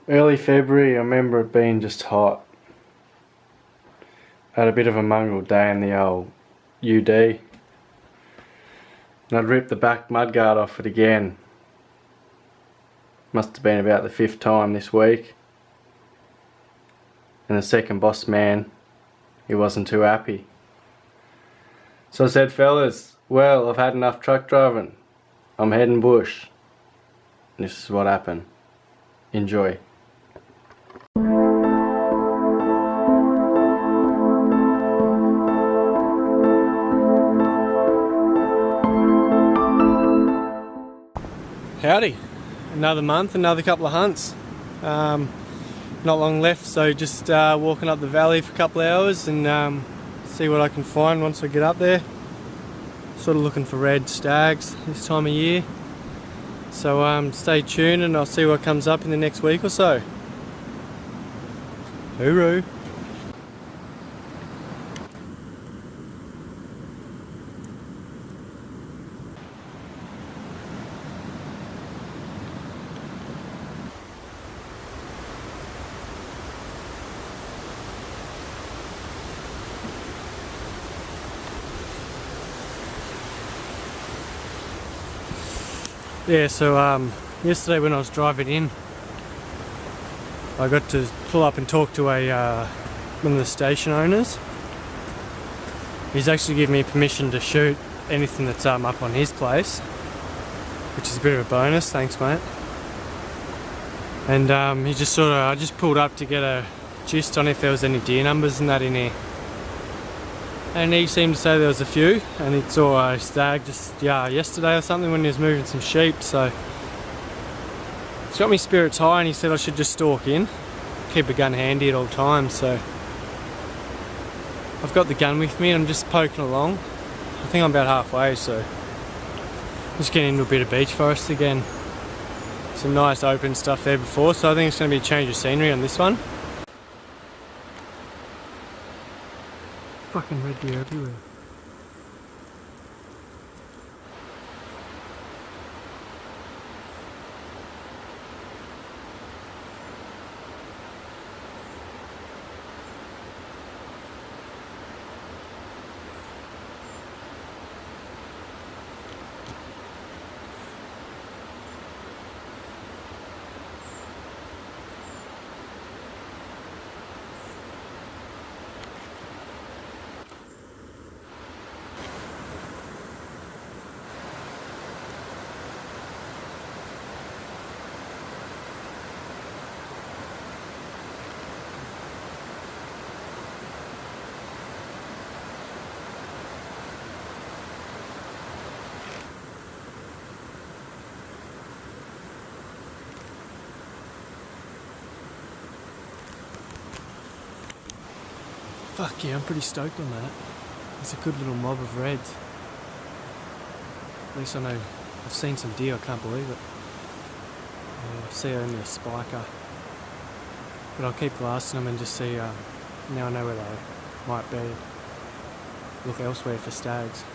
Early February, I remember it being just hot. I had a bit of a mongrel day in the old UD. And I'd ripped the back mudguard off it again. Must have been about the 5th time this week. And the second boss man, he wasn't too happy. So I said, fellas, well, I've had enough truck driving. I'm heading bush. And this is what happened. Enjoy. Howdy. Another month, another couple of hunts. Not long left, so just walking up the valley for a couple of hours and see what I can find once I get up there. Sort of looking for red stags this time of year. So stay tuned and I'll see what comes up in the next week or so. Hooroo! Yeah, so yesterday when I was driving in, I got to pull up and talk to one of the station owners. He's actually given me permission to shoot anything that's up on his place, which is a bit of a bonus, thanks mate. And I just pulled up to get a gist on if there was any deer numbers and that in here. And he seemed to say there was a few, and he saw a stag just yesterday or something when he was moving some sheep, so it's got me spirits high, and he said I should just stalk in, keep a gun handy at all times. So I've got the gun with me and I'm just poking along. I think I'm about halfway, so just getting into a bit of beech forest again. Some nice open stuff there before, so I think it's going to be a change of scenery on this one. Fucking red deer everywhere. Fuck yeah, I'm pretty stoked on that. It's a good little mob of reds. At least I know I've seen some deer, I can't believe it. I see only a spiker. But I'll keep blasting them and just see, now I know where they might be. Look elsewhere for stags.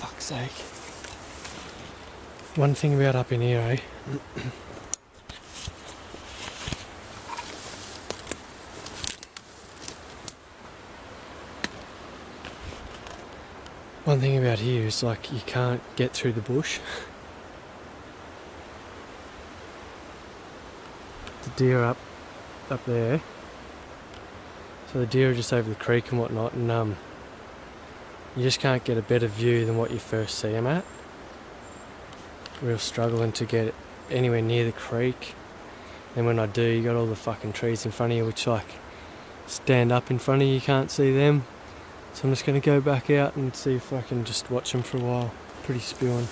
Fuck's sake. One thing about up in here, eh? One thing about here is like you can't get through the bush. The deer are up there. So the deer are just over the creek and whatnot, and you just can't get a better view than what you first see them at. Real struggling to get anywhere near the creek. And when I do, you got all the fucking trees in front of you which like stand up in front of you, you can't see them. So I'm just going to go back out and see if I can just watch them for a while. Pretty spewing.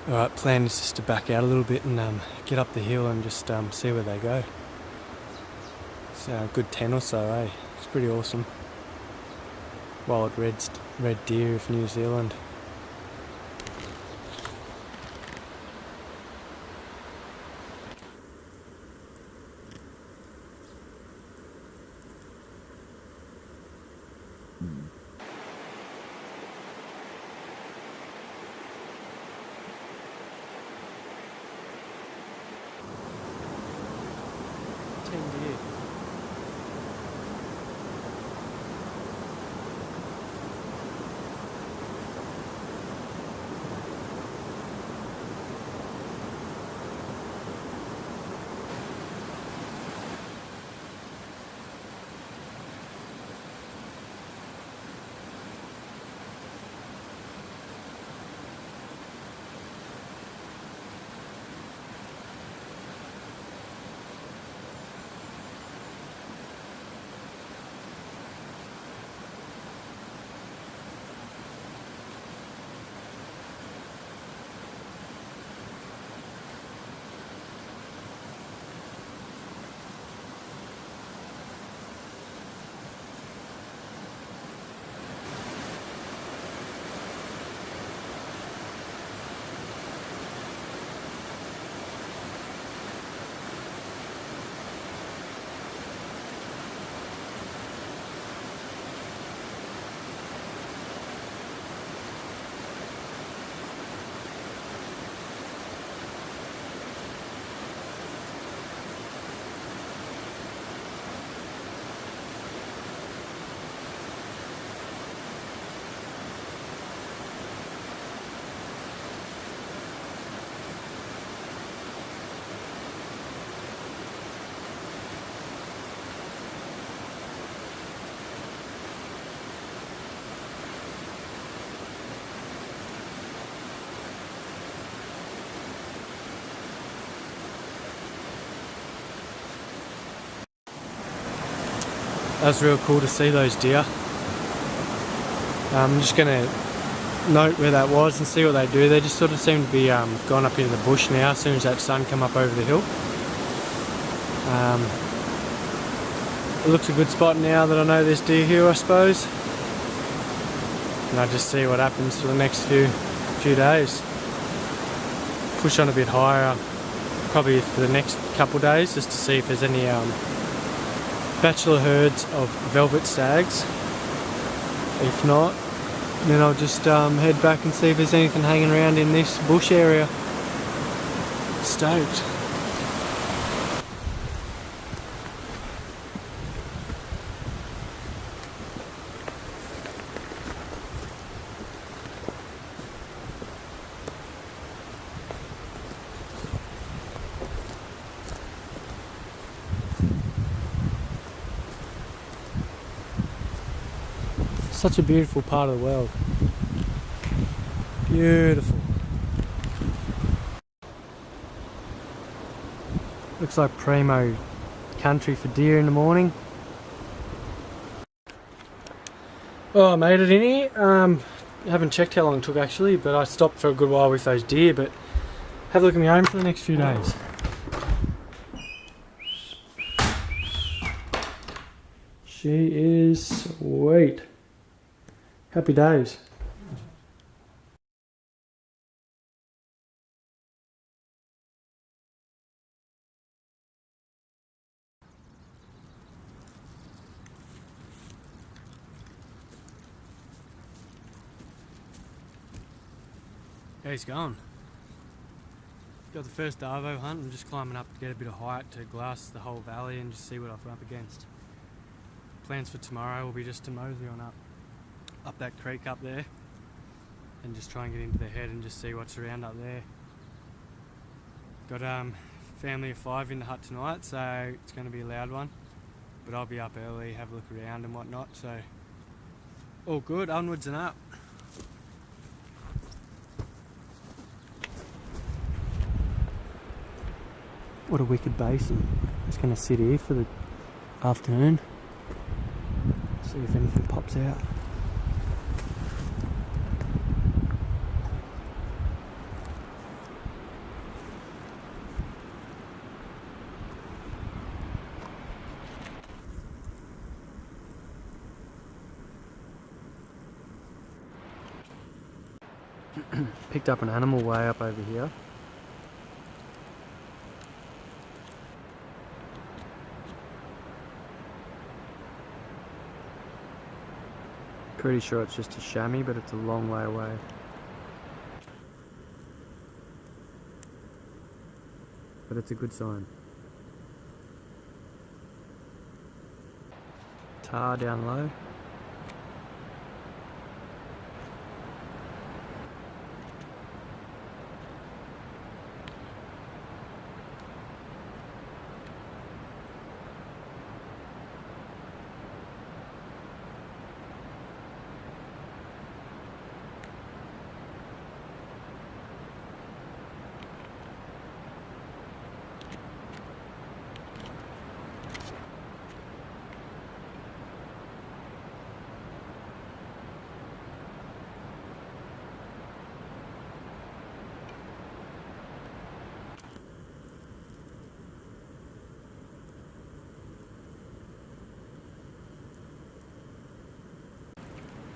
Alright, plan is just to back out a little bit and get up the hill and just see where they go. It's a good 10 or so, eh? It's pretty awesome. Wild red deer of New Zealand. Deer. That was real cool to see those deer. I'm just going to note where that was and see what they do. They just sort of seem to be gone up into the bush now as soon as that sun come up over the hill. It looks a good spot now that I know there's deer here, I suppose. And I'll just see what happens for the next few days. Push on a bit higher, probably for the next couple days, just to see if there's any bachelor herds of velvet stags. If not, then I'll just head back and see if there's anything hanging around in this bush area. Stoked. Such a beautiful part of the world. Beautiful. Looks like primo country for deer in the morning. Oh, I made it in here. I haven't checked how long it took actually, but I stopped for a good while with those deer, but have a look at my home for the next few days. She is sweet. Happy days. Yeah, he's gone. Got the first Arvo hunt. I'm just climbing up to get a bit of height to glass the whole valley and just see what I'm up against. Plans for tomorrow will be just to mosey on up that creek up there and just try and get into the head and just see what's around up there. Got family of 5 in the hut tonight, so it's going to be a loud one. But I'll be up early, have a look around and whatnot, so all good, onwards and up. What a wicked basin. Just going to sit here for the afternoon, see if anything pops out. Picked up an animal way up over here. Pretty sure it's just a chamois, but it's a long way away. But it's a good sign. Tar down low.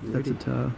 That's a tar.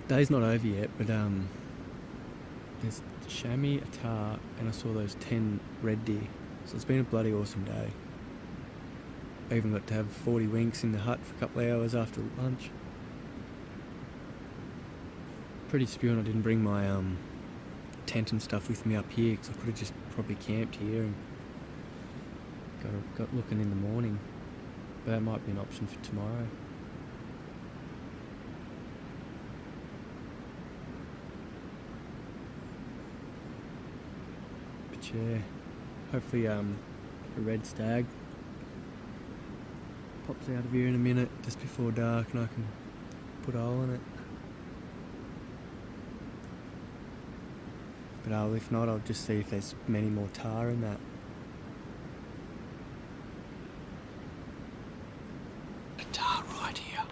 Day's not over yet, but there's chamois, a tar, and I saw those 10 red deer. So it's been a bloody awesome day. I even got to have 40 winks in the hut for a couple of hours after lunch. Pretty spewing I didn't bring my tent and stuff with me up here, because I could have just probably camped here and got looking in the morning. But that might be an option for tomorrow. Yeah, hopefully a red stag pops out of here in a minute just before dark and I can put a hole in it. But if not, I'll just see if there's many more tar in that. A tar right here.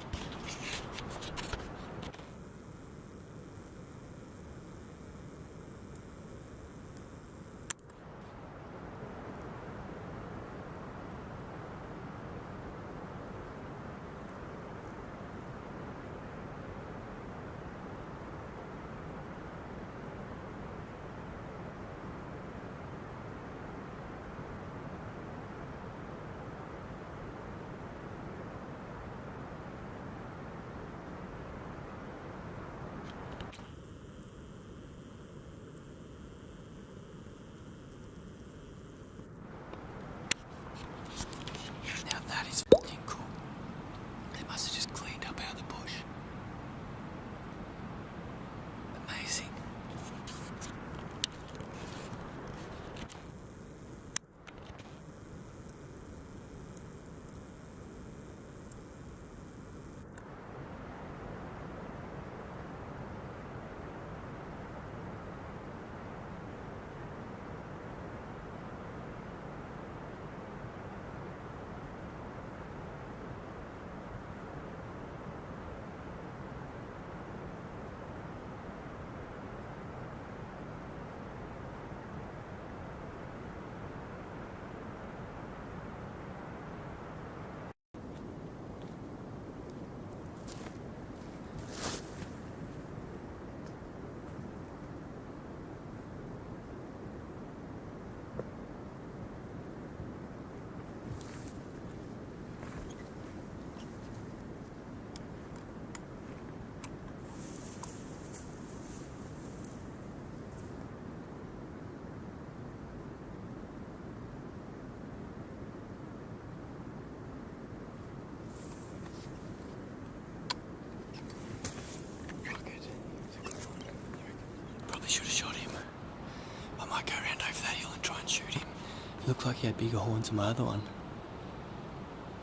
looked like he had bigger horns than my other one.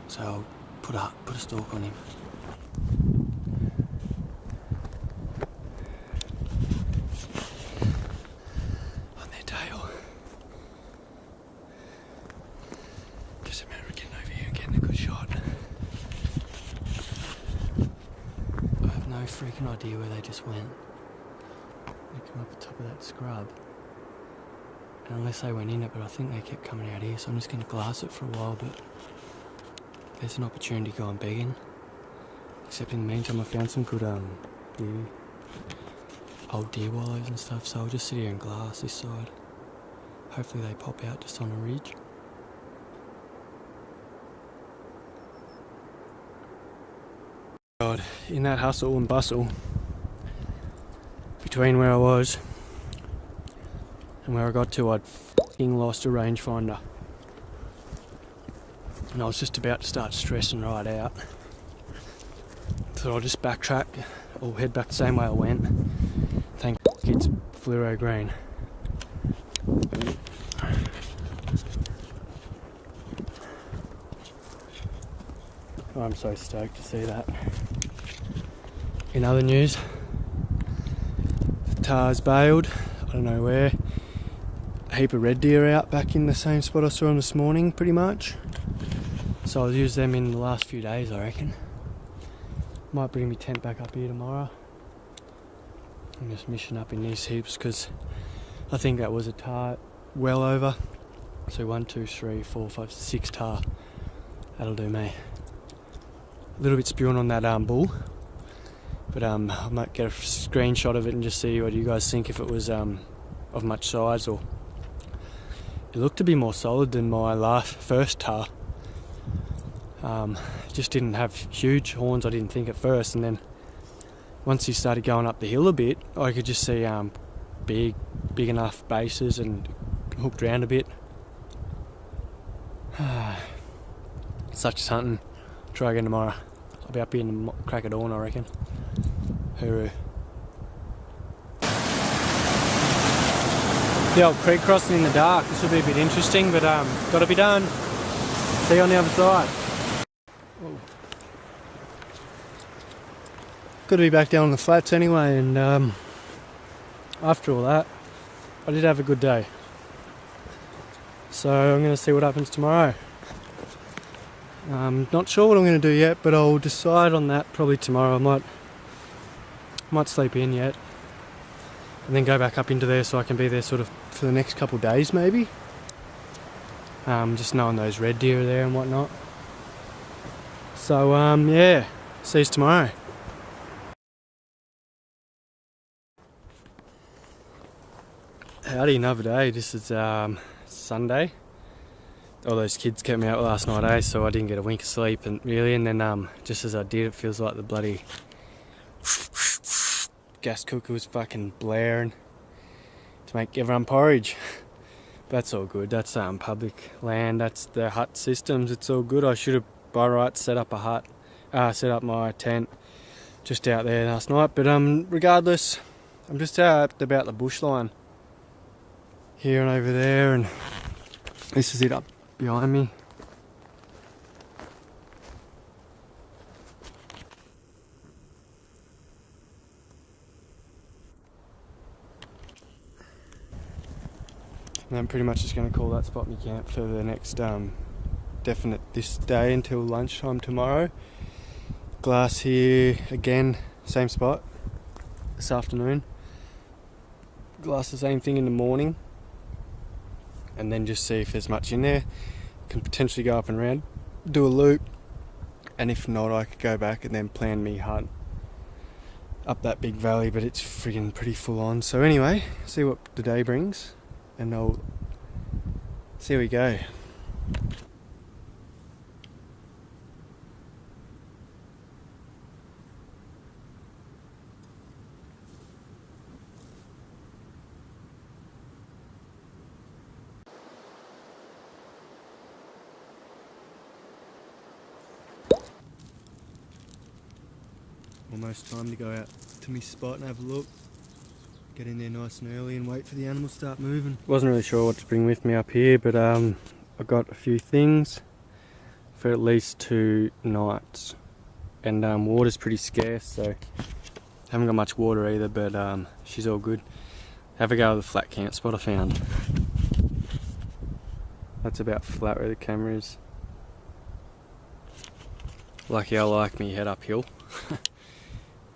So I'll put a stalk on him. On their tail. Just a matter of getting over here and getting a good shot. I have no freaking idea where they just went. They come up the top of that scrub. And unless they went in it, but I think they kept coming out here, so I'm just going to glass it for a while, but there's an opportunity to go and begging. Except in the meantime I found some good old deer wallows and stuff, so I'll just sit here and glass this side. Hopefully they pop out just on a ridge. God, in that hustle and bustle between where I was and where I got to, I'd f***ing lost a rangefinder. And I was just about to start stressing right out. So I'll just backtrack or head back the same way I went. Thank it's fluoro green. Oh, I'm so stoked to see that. In other news, the tar's bailed, I don't know where. A heap of red deer out back in the same spot I saw them this morning, pretty much. So I'll use them in the last few days, I reckon. Might bring my tent back up here tomorrow. I'm just mission up in these heaps because I think that was a tar well over. So 1, 2, 3, 4, 5, 6 tar. That'll do me. A little bit spewing on that bull. But I might get a screenshot of it and just see what you guys think, if it was of much size, or it looked to be more solid than my first tar. Just didn't have huge horns, I didn't think at first, and then once he started going up the hill a bit, I could just see big enough bases and hooked round a bit. Such as hunting. Try again tomorrow. I'll be up here in the crack of dawn, I reckon. Hooroo. The old creek crossing in the dark. This will be a bit interesting, but got to be done. See you on the other side. Got to be back down on the flats anyway, and after all that, I did have a good day. So I'm going to see what happens tomorrow. Not sure what I'm going to do yet, but I'll decide on that probably tomorrow. I might sleep in yet, and then go back up into there so I can be there sort of for the next couple of days maybe. Just knowing those red deer are there and whatnot. So yeah, see you tomorrow. Howdy, another day. This is Sunday. All those kids kept me out last night, so I didn't get a wink of sleep, and then just as I did, it feels like the bloody gas cooker was fucking blaring to make everyone porridge. That's all good. That's public land. That's the hut systems. It's all good. I should have by right set up my tent just out there last night, but regardless, I'm just out about the bush line here and over there, and this is it up behind me. And I'm pretty much just going to call that spot my camp for the next definite this day until lunchtime tomorrow. Glass here again, same spot this afternoon. Glass the same thing in the morning, and then just see if there's much in there. Can potentially go up and round, do a loop, and if not, I could go back and then plan me hunt up that big valley, but it's friggin' pretty full on. So anyway, see what the day brings, and I'll see how we go. Almost time to go out to my spot and have a look. Get in there nice and early and wait for the animals to start moving. Wasn't really sure what to bring with me up here, but I got a few things for at least 2 nights, and water's pretty scarce, so haven't got much water either, but she's all good. Have a go at the flat camp spot I found. That's about flat where the camera is. Lucky I like me head uphill.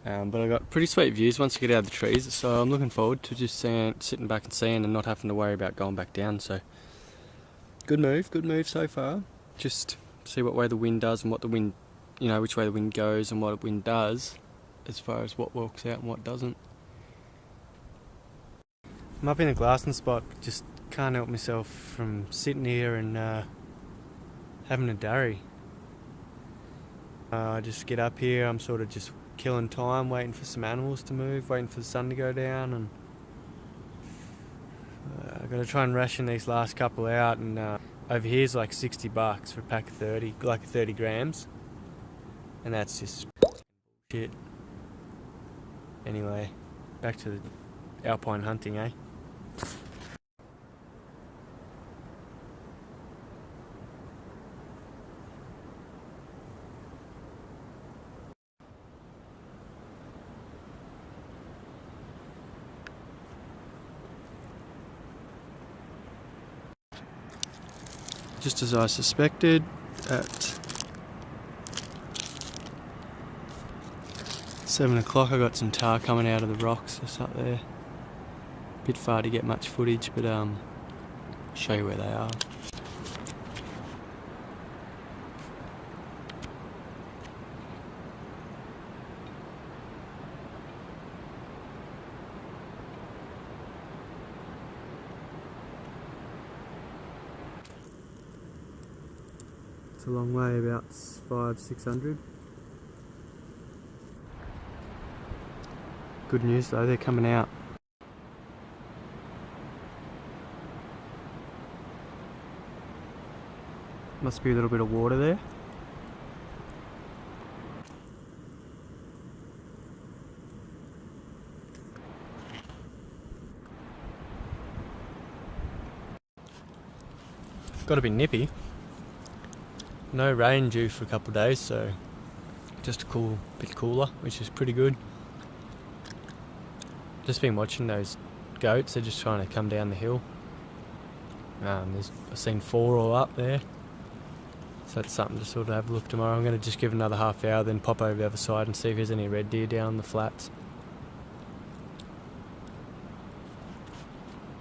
But I got pretty sweet views once you get out of the trees, so I'm looking forward to just sitting back and seeing and not having to worry about going back down. So good move so far. Just see what way the wind does and what the wind, you know, which way the wind goes and what the wind does as far as what works out and what doesn't. I'm up in a glassing spot, just can't help myself from sitting here and having a durry. I just get up here, I'm sort of just killing time, waiting for some animals to move, waiting for the sun to go down, and I've got to try and ration these last couple out, and over here's like $60 for a pack of 30, like 30 grams, and that's just shit. Anyway, back to the alpine hunting, eh? Just as I suspected, at 7 o'clock I got some tar coming out of the rocks just up there. Bit far to get much footage, but show you where they are. It's a long way, about 500-600. Good news though, they're coming out. Must be a little bit of water there. Got to be nippy. No rain due for a couple of days, so just a bit cooler, which is pretty good. Just been watching those goats, they're just trying to come down the hill. I've seen 4 all up there, so that's something to sort of have a look tomorrow. I'm going to just give another half hour, then pop over the other side and see if there's any red deer down the flats.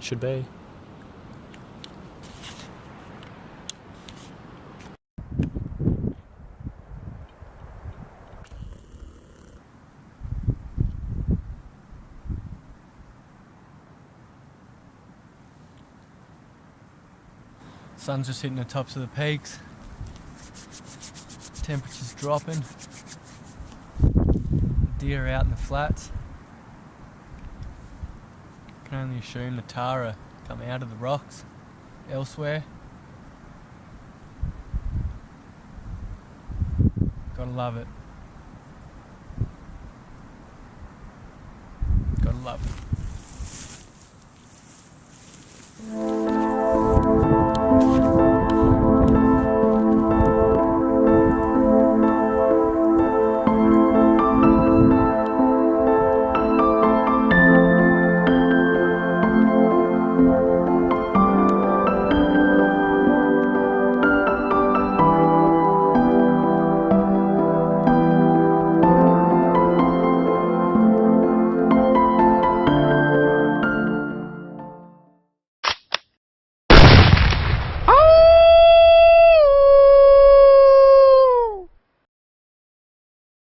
Should be. Sun's just hitting the tops of the peaks. Temperature's dropping. Deer are out in the flats. Can only assume the tar are coming out of the rocks elsewhere. Gotta love it. Gotta love it.